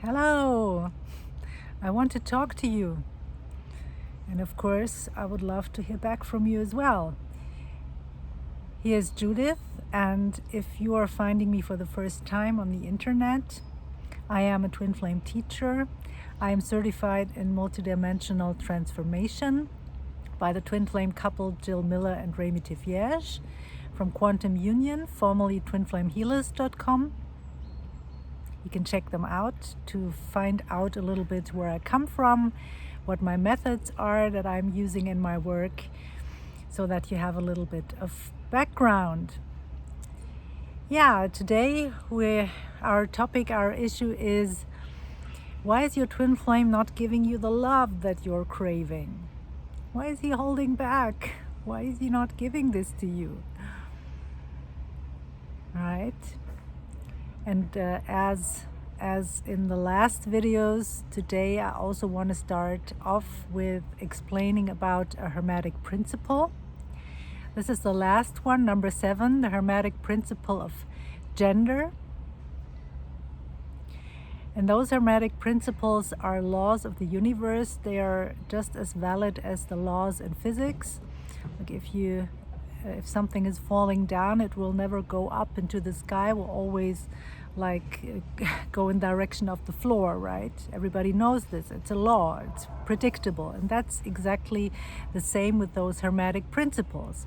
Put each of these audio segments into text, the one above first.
Hello, I want to talk to you. And of course, I would love to hear back from you as well. Here's Judith, and if you are finding me for the first time on the internet, I am a twin flame teacher. I am certified in multidimensional transformation by the twin flame couple Jill Miller and Remy Tifiesh from Quantum Union, formerly twinflamehealers.com. You can check them out to find out a little bit where I come from, what my methods are that I'm using in my work, so that you have a little bit of background. Yeah, today our issue is, why is your twin flame not giving you the love that you're craving? Why is he holding back? Why is he not giving this to you? Right? And as in the last videos, today I also want to start off with explaining about a hermetic principle. This is the last one, number 7, the hermetic principle of gender. And those hermetic principles are laws of the universe. They are just as valid as the laws in physics. Like if something is falling down, it will never go up into the sky. It will always go in direction of the floor, right? Everybody knows this. It's a law. It's predictable. And that's exactly the same with those hermetic principles.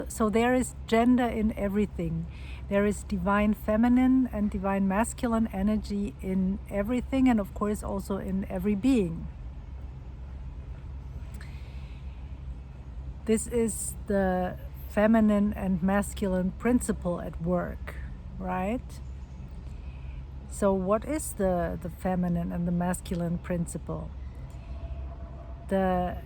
So there is gender in everything. There is divine feminine and divine masculine energy in everything, and of course also in every being. This is the feminine and masculine principle at work, right? So what is the feminine and the masculine principle? The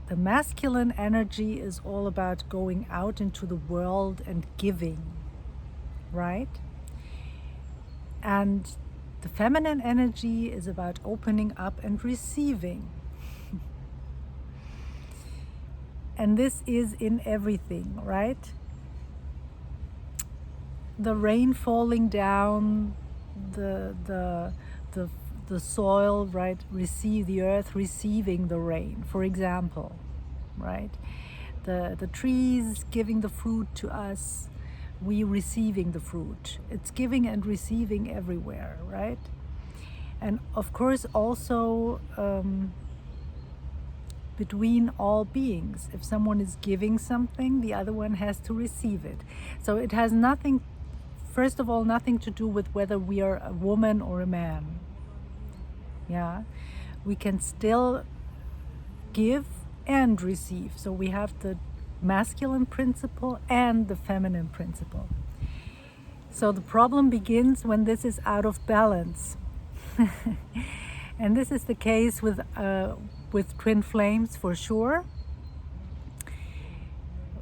masculine energy is all about going out into the world and giving, right? And the feminine energy is about opening up and receiving. And this is in everything, right? The rain falling down, the soil, right? The earth receiving the rain, for example, right? The trees giving the fruit to us, we receiving the fruit. It's giving and receiving everywhere, right? And of course also between all beings. If someone is giving something, the other one has to receive it. So it has nothing, first of all, nothing to do with whether we are a woman or a man. Yeah, we can still give and receive. So we have the masculine principle and the feminine principle. So the problem begins when this is out of balance. And this is the case with twin flames for sure.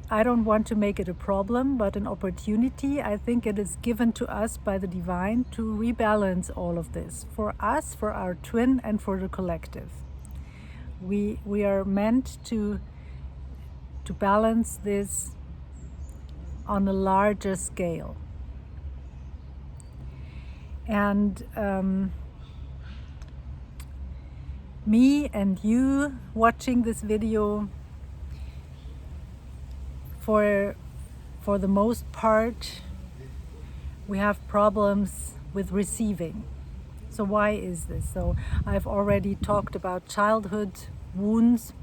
I don't want to make it a problem, but an opportunity. I think it is given to us by the divine to rebalance all of this for us, for our twin, and for the collective. We are meant to balance this on a larger scale. And me and you watching this video, for the most part, we have problems with receiving. So why is this? So I've already talked about childhood wounds,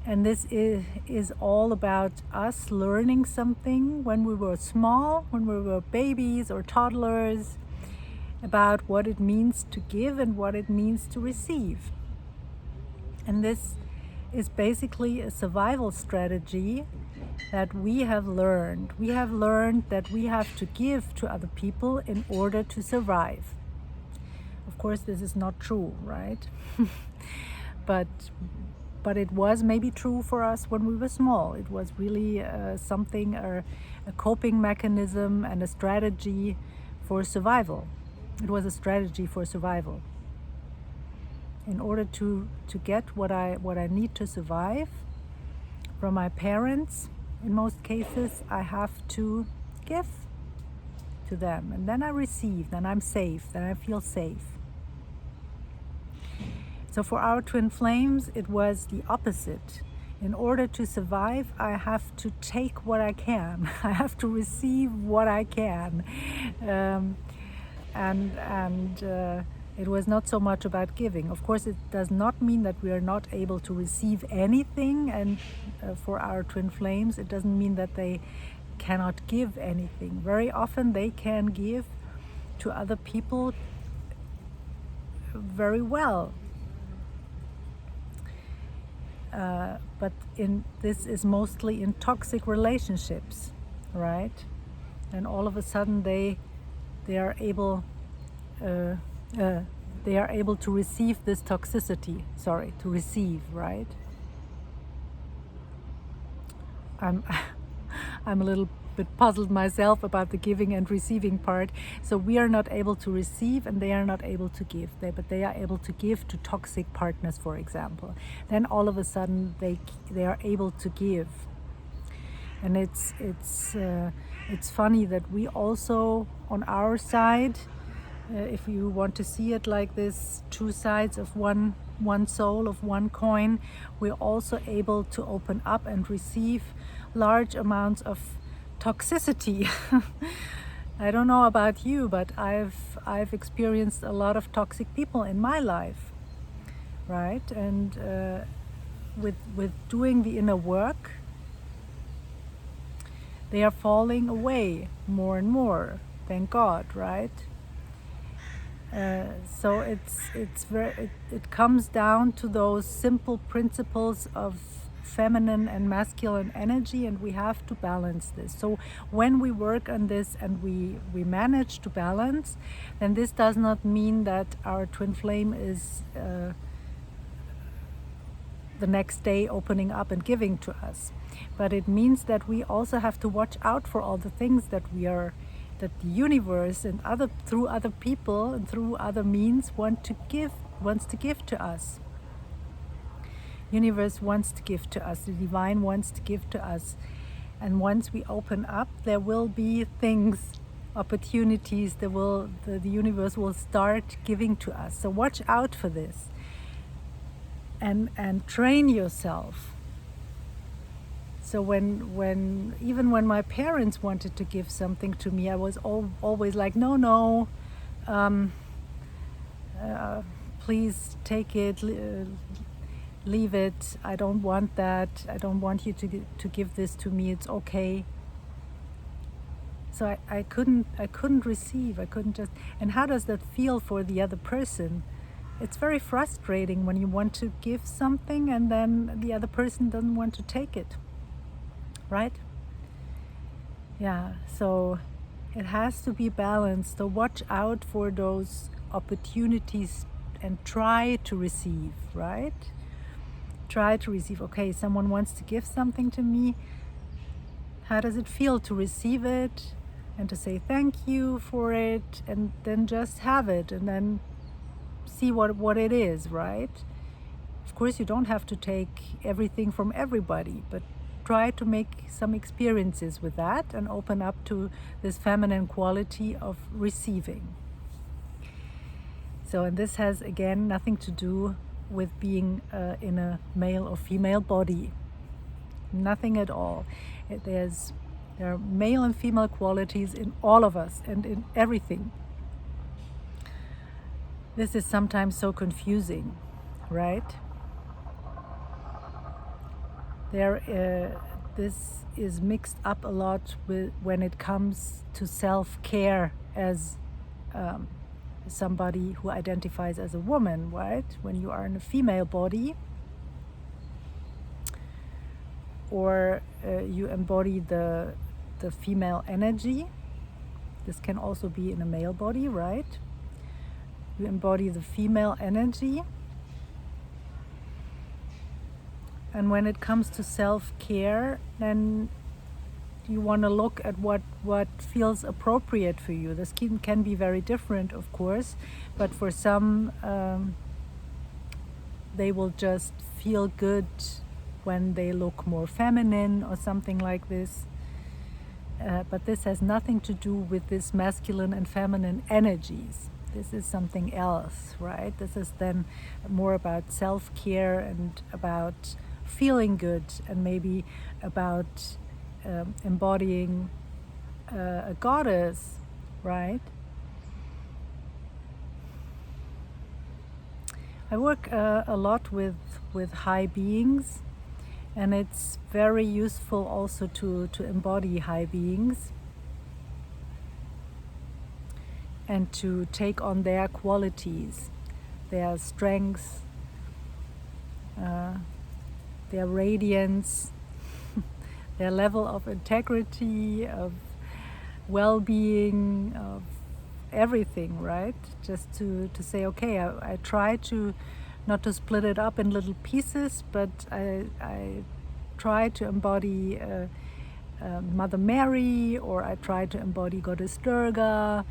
and this is all about us learning something when we were small, when we were babies or toddlers, about what it means to give and what it means to receive. And this is basically a survival strategy that we have learned. We have learned that we have to give to other people in order to survive. Of course, this is not true, right? But it was maybe true for us when we were small. It was really a coping mechanism and a strategy for survival. It was a strategy for survival. In order to get what I need to survive from my parents, in most cases, I have to give to them, and then I receive, then I'm safe, then I feel safe. So for our twin flames, it was the opposite. In order to survive, I have to take what I can. I have to receive what I can. It was not so much about giving. Of course, it does not mean that we are not able to receive anything. And for our twin flames, it doesn't mean that they cannot give anything. Very often they can give to other people very well. But this is mostly in toxic relationships, right? And all of a sudden they are able to receive this toxicity. To receive, right? I'm a little bit puzzled myself about the giving and receiving part. So we are not able to receive, and they are not able to give. But they are able to give to toxic partners, for example. Then all of a sudden they are able to give. And it's funny that we also, on our side, if you want to see it like this, two sides of one soul, of one coin, we're also able to open up and receive large amounts of toxicity. I don't know about you, but I've experienced a lot of toxic people in my life, right? And with doing the inner work, they are falling away more and more. Thank God, right? So it comes down to those simple principles of feminine and masculine energy, and we have to balance this. So when we work on this and we manage to balance, then this does not mean that our twin flame is the next day opening up and giving to us. But it means that we also have to watch out for all the things that the universe and through other people and through other means wants to give to us. Universe wants to give to us. The divine wants to give to us. And once we open up, there will be things, opportunities. The universe will start giving to us. So watch out for this. And train yourself. So even when my parents wanted to give something to me, I was always like, no, please take it, leave it. I don't want that. I don't want you to give this to me. It's okay. So I couldn't receive. I couldn't just. And how does that feel for the other person? It's very frustrating when you want to give something and then the other person doesn't want to take it. Right? Yeah, so it has to be balanced. So watch out for those opportunities and try to receive, right? Try to receive. Okay, someone wants to give something to me. How does it feel to receive it and to say thank you for it, and then just have it and then see what it is, right? Of course, you don't have to take everything from everybody, but try to make some experiences with that and open up to this feminine quality of receiving. So, and this has again nothing to do with being in a male or female body. Nothing at all. There are male and female qualities in all of us and in everything. This is sometimes so confusing, right? This is mixed up a lot when it comes to self-care as somebody who identifies as a woman, right? When you are in a female body, or you embody the female energy. This can also be in a male body, right? You embody the female energy. And when it comes to self-care, then you want to look at what feels appropriate for you. The skin can be very different, of course, but for some, they will just feel good when they look more feminine or something like this. but this has nothing to do with this masculine and feminine energies. This is something else, right? This is then more about self-care and about feeling good, and maybe about embodying a goddess, right? I work a lot with high beings, and it's very useful also to embody high beings and to take on their qualities, their strengths, their radiance, their level of integrity, of well-being, of everything, right? Just to say, okay, I try to not to split it up in little pieces, but I try to embody Mother Mary, or I try to embody Goddess Durga,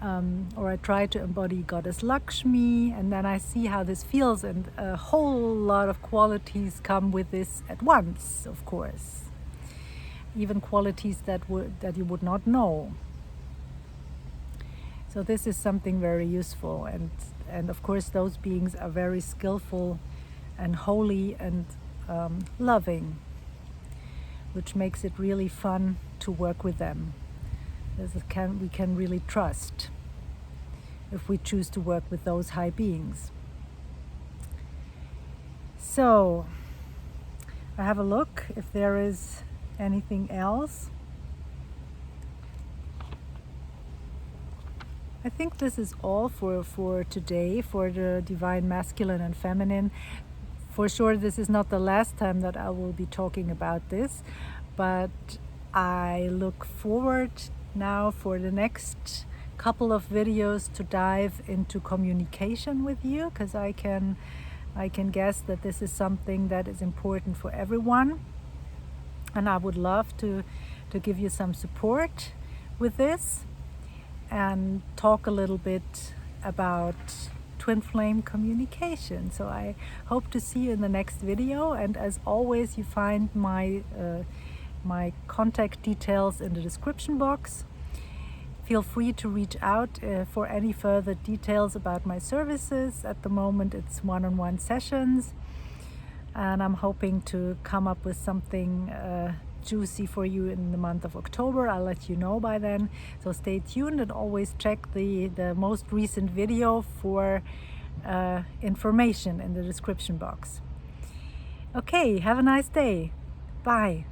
or I try to embody Goddess Lakshmi, and then I see how this feels, and a whole lot of qualities come with this at once, of course. Even qualities that you would not know. So this is something very useful, and of course those beings are very skillful and holy and loving, which makes it really fun to work with them. We can really trust if we choose to work with those high beings. So I have a look if there is anything else. I think this is all for today, for the divine masculine and feminine. For sure, this is not the last time that I will be talking about this, but I look forward now for the next couple of videos to dive into communication with you, because I can guess that this is something that is important for everyone, and I would love to give you some support with this and talk a little bit about twin flame communication. So I hope to see you in the next video, and as always, you find my contact details in the description box. Feel free to reach out for any further details about my services. At the moment it's one-on-one sessions, and I'm hoping to come up with something juicy for you in the month of October. I'll let you know by then, so stay tuned, and always check the most recent video for information in the description box. Okay, have a nice day. Bye.